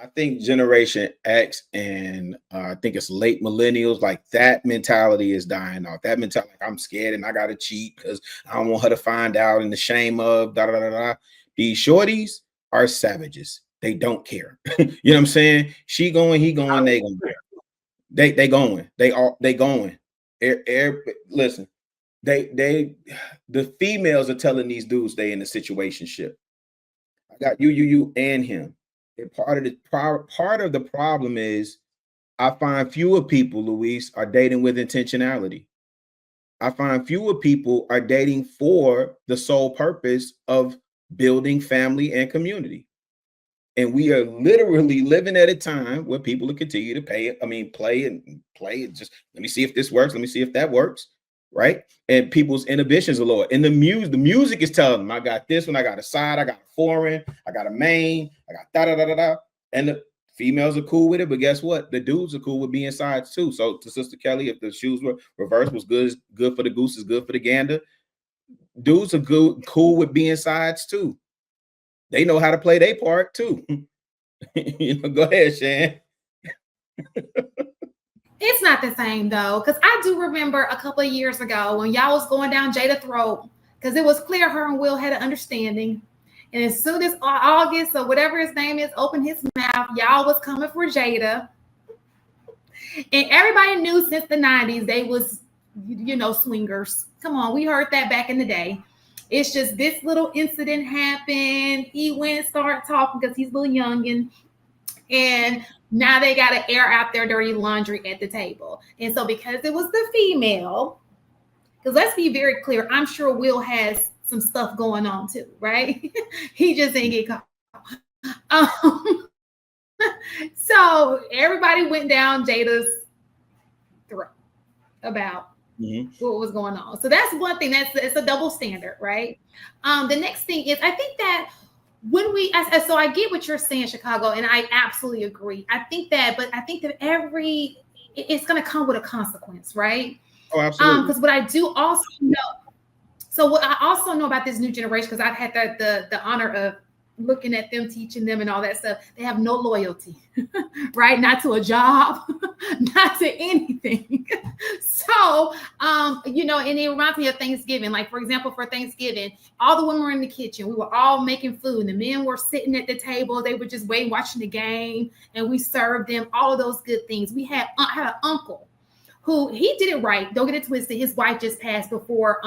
I think Generation X and I think it's late millennials, like that mentality is dying off. That mentality, like, I'm scared and I gotta cheat because I don't want her to find out and the shame of da da da da. These shorties are savages. They don't care. You know what I'm saying? She going, he going, they going. They going. They going. Listen, the females are telling these dudes they in a situationship. I got you, and him. And part of the problem is I find fewer people, Luis, are dating with intentionality. I find fewer people are dating for the sole purpose of building family and community. And we are literally living at a time where people will continue to play and just let me see if this works. Let me see if that works. Right. And people's inhibitions are lower. And the music is telling them, I got this one, I got a side, I got a foreign, I got a main, I got da da da da da. And the females are cool with it, but guess what? The dudes are cool with being sides too. So to Sister Kelly, if the shoes were reversed, was good for the goose is good for the gander. Dudes are cool with being sides too. They know how to play their part too. Go ahead, Shan. It's not the same though, because I do remember a couple of years ago when y'all was going down Jada's throat, because it was clear her and Will had an understanding. And as soon as August or whatever his name is opened his mouth, y'all was coming for Jada. And everybody knew since the 90s they was, swingers. Come on, we heard that back in the day. It's just this little incident happened. He went and started talking because he's a little youngin'. And now they got to air out their dirty laundry at the table. And so because it was the female, because let's be very clear, I'm sure Will has some stuff going on too, right? He just ain't get caught. So everybody went down Jada's throat about what was going on. So that's one thing. It's a double standard, right? The next thing is, I think that when so I get what you're saying, Chicago, and I absolutely agree. I think that it's going to come with a consequence, right? Oh, absolutely. Because what I do also know, so what I also know about this new generation, because I've had the honor of looking at them, teaching them and all that stuff, they have no loyalty, right? Not to a job, not to anything. So, and it reminds me of Thanksgiving. Like, for example, for Thanksgiving, all the women were in the kitchen. We were all making food. The men were sitting at the table. They were just waiting, watching the game, and we served them all of those good things. We had an uncle who, he did it right. Don't get it twisted. His wife just passed before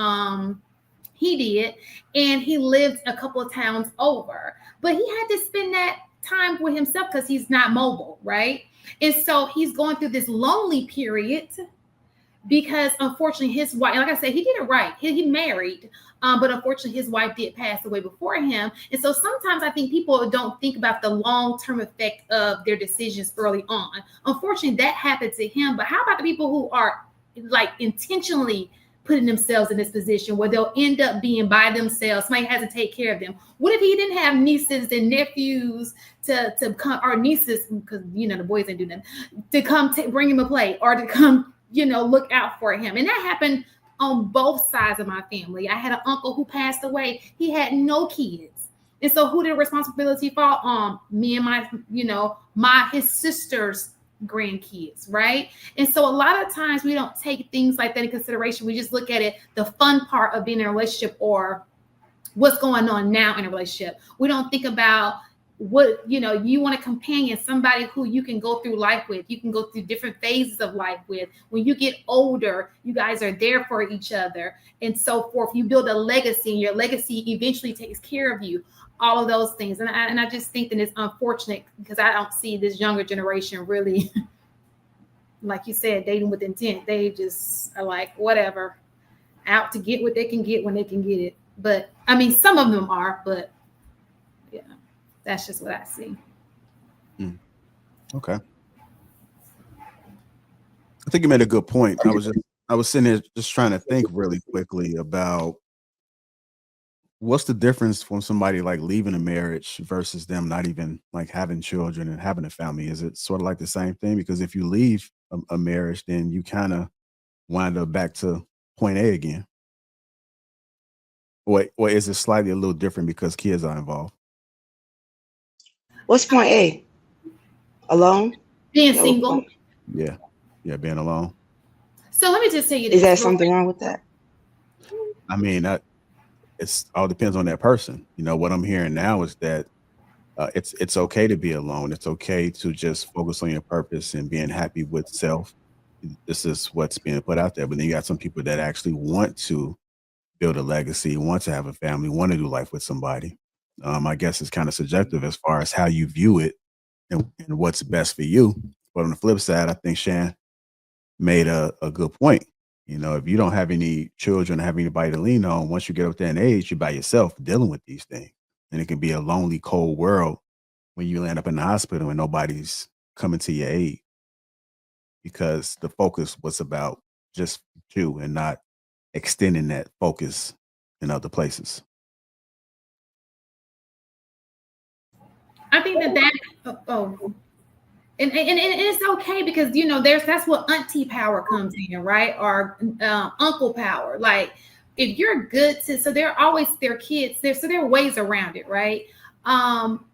he did, and he lived a couple of towns over, but he had to spend that time with himself because he's not mobile, right? And so he's going through this lonely period because unfortunately his wife, like I said, he did it right. He married, but unfortunately his wife did pass away before him. And so sometimes I think people don't think about the long-term effect of their decisions early on. Unfortunately, that happened to him. But how about the people who are like intentionally putting themselves in this position where they'll end up being by themselves? Somebody has to take care of them. What if he didn't have nieces and nephews to come, or nieces, because the boys didn't do nothing, to come bring him a plate, or to come look out for him? And that happened on both sides of my family. I had an uncle who passed away. He had no kids, and so who did the responsibility fall on? Me and his sister's grandkids, right? And so a lot of times we don't take things like that in consideration. We just look at it, the fun part of being in a relationship, or what's going on now in a relationship. We don't think about what, you want a companion, somebody who you can go through life with. You can go through different phases of life with. When you get older, you guys are there for each other and so forth. You build a legacy, and your legacy eventually takes care of you. All of those things. And I just think that it's unfortunate because I don't see this younger generation really, like you said, dating with intent. They just are like, whatever, out to get what they can get when they can get it. But I mean, some of them are, but yeah, that's just what I see. Okay. I think you made a good point. I was sitting there just trying to think really quickly about what's the difference from somebody like leaving a marriage versus them not even like having children and having a family? Is it sort of like the same thing? Because if you leave a marriage, then you kind of wind up back to point A again. Or is it slightly a little different because kids are involved? What's point A? Alone? Being Is that what- single. Yeah. Yeah, being alone. So let me just tell you Is this. there something wrong with that? I mean, it's all depends on that person. You know, what I'm hearing now is that it's okay to be alone. It's okay to just focus on your purpose and being happy with self. This is what's being put out there. But then you got some people that actually want to build a legacy, want to have a family, want to do life with somebody. I guess it's kind of subjective as far as how you view it and what's best for you. But on the flip side, I think Shan made a good point. You know, if you don't have any children, have anybody to lean on, once you get up there in age, you're by yourself dealing with these things. And it can be a lonely, cold world when you land up in the hospital and nobody's coming to your aid because the focus was about just you and not extending that focus in other places. I think and it's okay because that's what auntie power comes in, right? Or uncle power. Like if you're good to, so they're always their kids. So there are ways around it, right?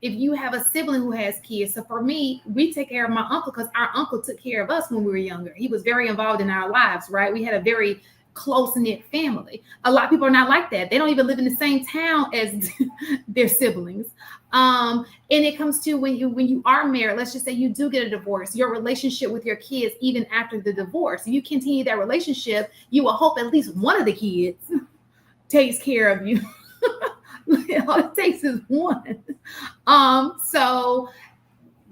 If you have a sibling who has kids, so for me, we take care of my uncle because our uncle took care of us when we were younger. He was very involved in our lives, right? We had a very close-knit family. A lot of people are not like that. They don't even live in the same town as their siblings. And it comes to when you are married, let's just say you do get a divorce, your relationship with your kids, even after the divorce, you continue that relationship, you will hope at least one of the kids takes care of you. All it takes is one. So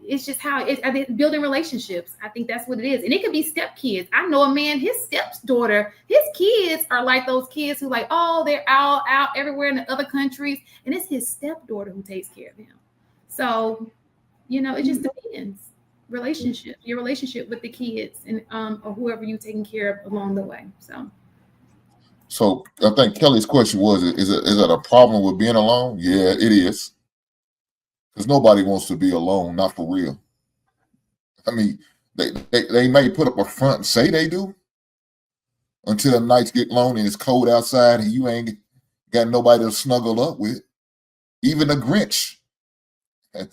it's just how I think building relationships. I think that's what it is. And it could be step kids. I know a man, his stepdaughter, his kids are like those kids who like, oh, they're out everywhere in the other countries. And it's his stepdaughter who takes care of him. So, it just depends. Your relationship with the kids and or whoever you're taking care of along the way. So I think Kelly's question was, is it a problem with being alone? Yeah, it is. Because nobody wants to be alone, not for real. I mean, they may put up a front and say they do until the nights get long and it's cold outside and you ain't got nobody to snuggle up with. Even the Grinch,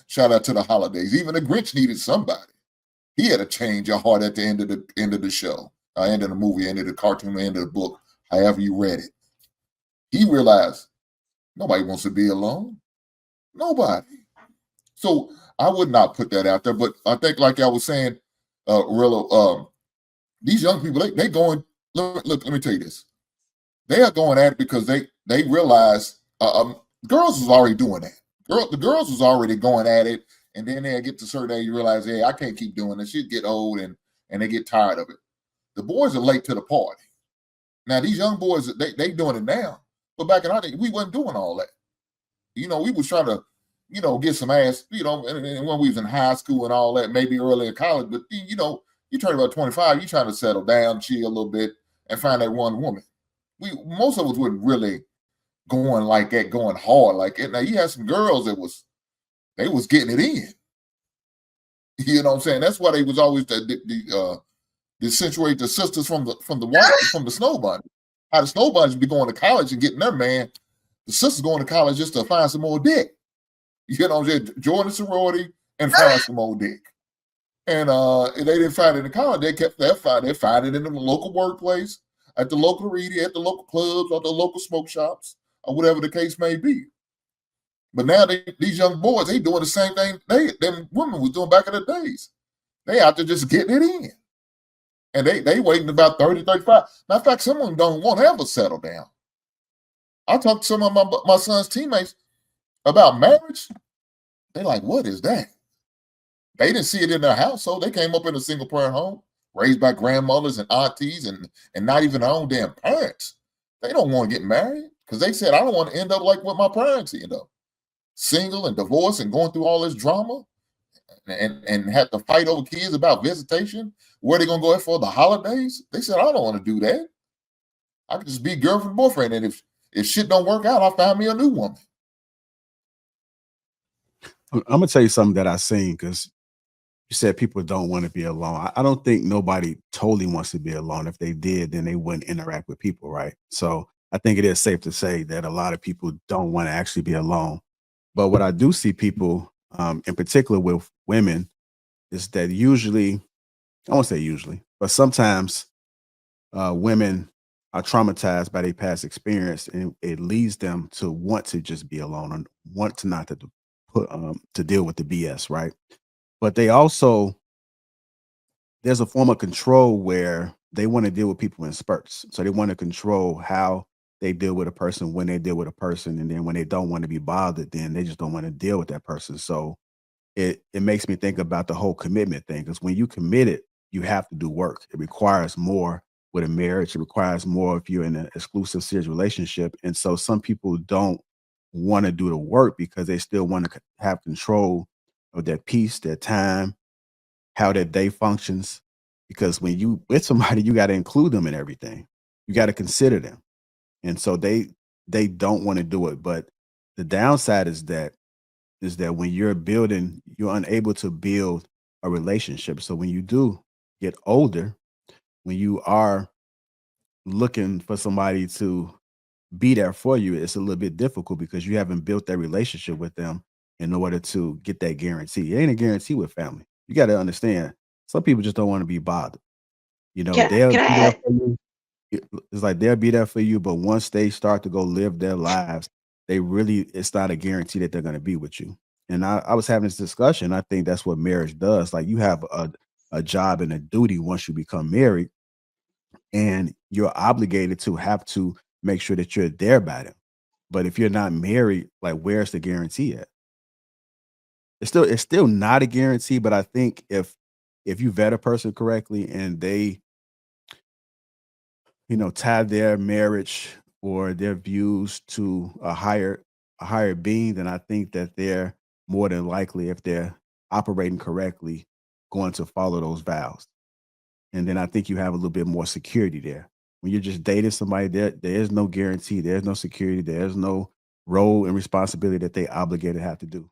shout out to the holidays, even the Grinch needed somebody. He had a change of heart at the end of the show, end of the movie, end of the cartoon, end of the book, however you read it. He realized nobody wants to be alone. Nobody. So I would not put that out there, but I think, like I was saying, Rillo, these young people, they going. Look, let me tell you this. They are going at it because they realize girls was already doing that. The girls was already going at it, and then they get to a certain age, you realize, hey, I can't keep doing this. Shit get old, and they get tired of it. The boys are late to the party. Now these young boys, they doing it now, but back in our day, we wasn't doing all that. We was trying to, get some ass, and when we was in high school and all that, maybe early in college, but you turn about 25, you trying to settle down, chill a little bit, and find that one woman. Most of us wasn't really going like that, going hard like that. Now you had some girls they was getting it in. You know what I'm saying? That's why they was always the accentuate the sisters from the Snow Bunny. How the Snow Bunnies be going to college and getting their man, the sisters going to college just to find some more dick. You know what I'm saying? Join the sorority and find some more dick. And they didn't find it in college. They kept that find. They find it in the local workplace, at the local reading, at the local clubs, or the local smoke shops, or whatever the case may be. But now these young boys, they doing the same thing them women was doing back in the days. They out there just getting it in. And they waiting about 30, 35. Matter of fact, some of them don't want to ever settle down. I talked to some of my son's teammates about marriage. They're like, what is that? They didn't see it in their household. They came up in a single parent home, raised by grandmothers and aunties and not even their own damn parents. They don't want to get married because they said, I don't want to end up like what my parents ended up. Single and divorced and going through all this drama and have to fight over kids about visitation, where they going to go for the holidays. They said, I don't want to do that. I could just be girlfriend, boyfriend. And if shit don't work out, I'll find me a new woman. I'm going to tell you something that I've seen because you said people don't want to be alone. I don't think nobody totally wants to be alone. If they did, then they wouldn't interact with people, right? So I think it is safe to say that a lot of people don't want to actually be alone. But what I do see people, in particular with women, is that usually, I won't say usually, but sometimes women are traumatized by their past experience, and it leads them to want to just be alone and want to not to put to deal with the BS, right? But they also, there's a form of control where they want to deal with people in spurts. So they want to control how they deal with a person, when they deal with a person, and then when they don't want to be bothered, then they just don't want to deal with that person. So it makes me think about the whole commitment thing, because when you commit it, you have to do work. It requires more with a marriage. It requires more if you're in an exclusive serious relationship. And so some people don't want to do the work because they still want to have control of their peace, their time, how their day functions. Because when you with somebody, you got to include them in everything. You got to consider them. And so they don't want to do it. But the downside is that when you're building, you're unable to build a relationship. So when you do get older, when you are looking for somebody to be there for you, it's a little bit difficult because you haven't built that relationship with them in order to get that guarantee. It ain't a guarantee with family. You got to understand, some people just don't want to be bothered. You know, they'll Can I be there add? for you. It's like they'll be there for you, but once they start to go live their lives, it's not a guarantee that they're going to be with you. And I was having this discussion. I think that's what marriage does. Like, you have a job and a duty once you become married, and you're obligated to have to make sure that you're there by them. But if you're not married, like, where's the guarantee at? It's still not a guarantee, but I think if you vet a person correctly and they, tie their marriage or their views to a higher being, then I think that they're more than likely, if they're operating correctly, going to follow those vows. And then I think you have a little bit more security there. When you're just dating somebody, there is no guarantee, there's no security, there's no role and responsibility that they obligated to have to do.